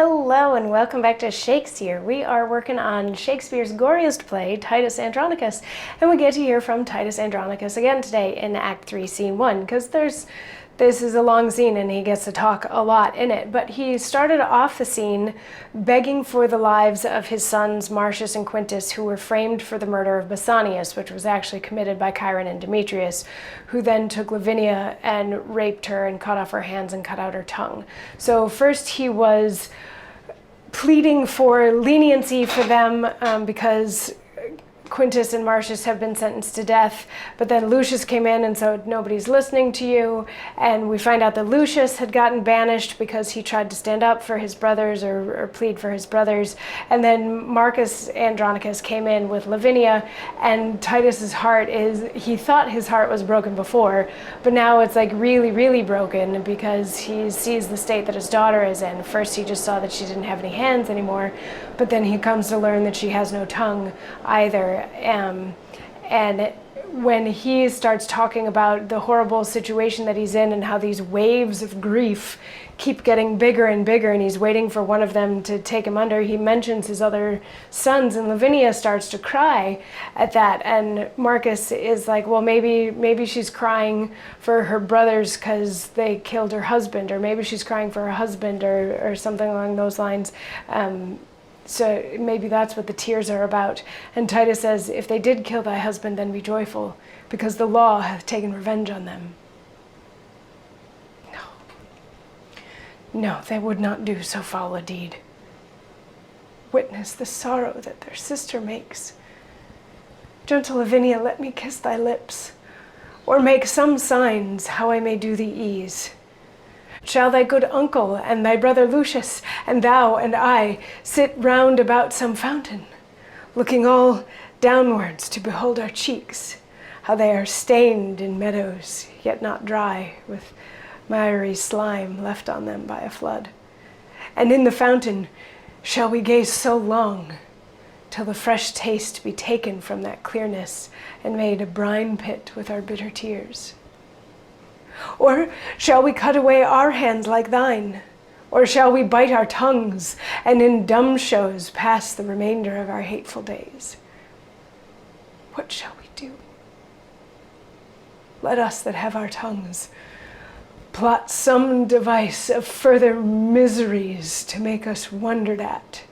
Hello and welcome back to Shakesyear. We are working on Shakespeare's goriest play, Titus Andronicus, and we get to hear from Titus Andronicus again today in Act 3, Scene 1, because this is a long scene and he gets to talk a lot in it. But he started off the scene begging for the lives of his sons Marcius and Quintus, who were framed for the murder of Basanius, which was actually committed by Chiron and Demetrius, who then took Lavinia and raped her and cut off her hands and cut out her tongue. So first he was pleading for leniency for them because Quintus and Marcius have been sentenced to death, but then Lucius came in and so nobody's listening to you, and we find out that Lucius had gotten banished because he tried to stand up for his brothers or plead for his brothers, and then Marcus Andronicus came in with Lavinia, and Titus's heart he thought his heart was broken before, but now it's like really broken because he sees the state that his daughter is in. First he just saw that she didn't have any hands anymore, but then he comes to learn that she has no tongue either. And when he starts talking about the horrible situation that he's in and how these waves of grief keep getting bigger and bigger, and he's waiting for one of them to take him under, he mentions his other sons, and Lavinia starts to cry at that. And Marcus is like, well, maybe she's crying for her brothers because they killed her husband, or maybe she's crying for her husband, or something along those lines. So maybe that's what the tears are about. And Titus says, if they did kill thy husband, then be joyful, because the law hath taken revenge on them. No, they would not do so foul a deed. Witness the sorrow that their sister makes. Gentle Lavinia, let me kiss thy lips, or make some signs how I may do thee ease. Shall thy good uncle and thy brother Lucius and thou and I sit round about some fountain, looking all downwards to behold our cheeks, how they are stained in meadows, yet not dry, with miry slime left on them by a flood? And in the fountain shall we gaze so long, till the fresh taste be taken from that clearness, and made a brine pit with our bitter tears? Or shall we cut away our hands like thine? Or shall we bite our tongues, and in dumb shows pass the remainder of our hateful days? What shall we do? Let us that have our tongues plot some device of further miseries to make us wondered at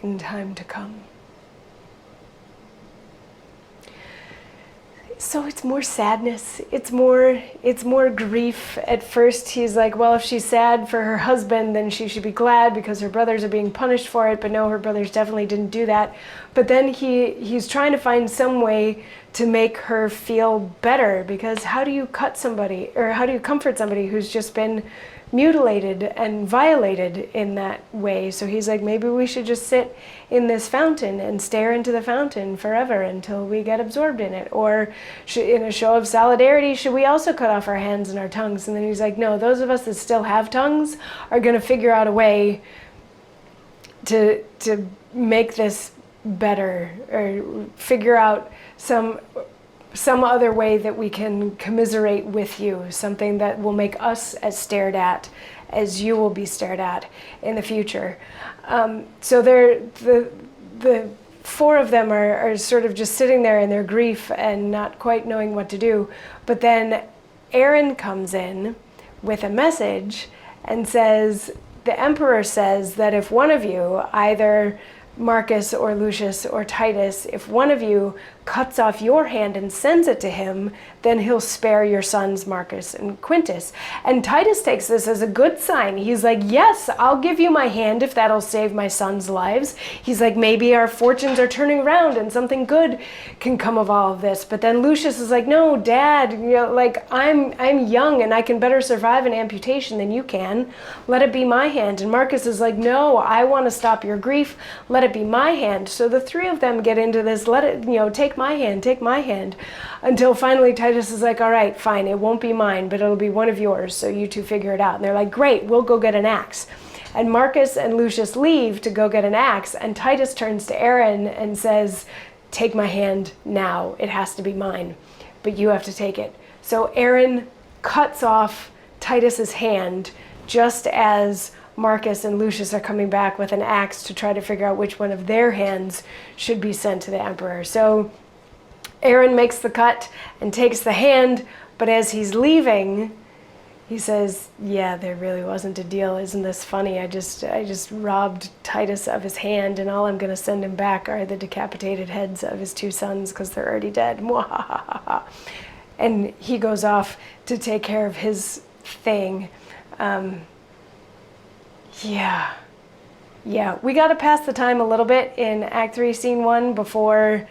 in time to come. So it's more sadness, it's more grief. At first he's like, well, if she's sad for her husband, then she should be glad because her brothers are being punished for it, but no, her brothers definitely didn't do that. But then he's trying to find some way to make her feel better, because how do you cut somebody, or how do you comfort somebody who's just been mutilated and violated in that way? So he's like, maybe we should just sit in this fountain and stare into the fountain forever until we get absorbed in it. Or in a show of solidarity, should we also cut off our hands and our tongues? And then he's like, no, those of us that still have tongues are going to figure out a way to make this better, or figure out some other way that we can commiserate with you, something that will make us as stared at as you will be stared at in the future. So the four of them are sort of just sitting there in their grief and not quite knowing what to do. But then Aaron comes in with a message and says, the emperor says that if one of you, either Marcus or Lucius or Titus, if one of you cuts off your hand and sends it to him, then he'll spare your sons Marcus and Quintus. And Titus takes this as a good sign. He's like, yes, I'll give you my hand if that'll save my sons' lives. He's like, maybe our fortunes are turning around and something good can come of all of this. But then Lucius is like, no, Dad, like I'm young and I can better survive an amputation than you can. Let it be my hand. And Marcus is like, no, I want to stop your grief. Let it be my hand. So the three of them get into this, let it, take my hand, until finally Titus is like, all right, fine, it won't be mine, but it'll be one of yours, so you two figure it out. And they're like, great, we'll go get an axe. And Marcus and Lucius leave to go get an axe, and Titus turns to Aaron and says, take my hand now, it has to be mine, but you have to take it. So Aaron cuts off Titus's hand just as Marcus and Lucius are coming back with an axe to try to figure out which one of their hands should be sent to the emperor. So Aaron makes the cut and takes the hand, but as he's leaving, he says, yeah, there really wasn't a deal. Isn't this funny? I just robbed Titus of his hand, and all I'm going to send him back are the decapitated heads of his 2 sons because they're already dead. And he goes off to take care of his thing. Yeah, we got to pass the time a little bit in Act 3, Scene 1 before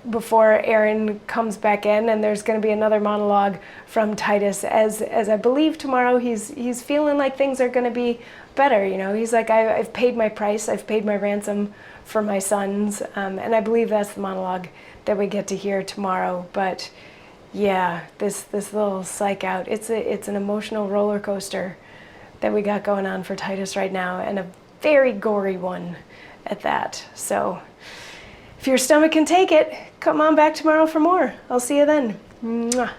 Aaron comes back in, and there's going to be another monologue from Titus as I believe tomorrow he's feeling like things are going to be better. You know, he's like, I've paid my price, I've paid my ransom for my sons, and I believe that's the monologue that we get to hear tomorrow. But yeah, this little psych out, it's an emotional roller coaster that we got going on for Titus right now, and a very gory one at that. So if your stomach can take it, come on back tomorrow for more. I'll see you then. Mwah.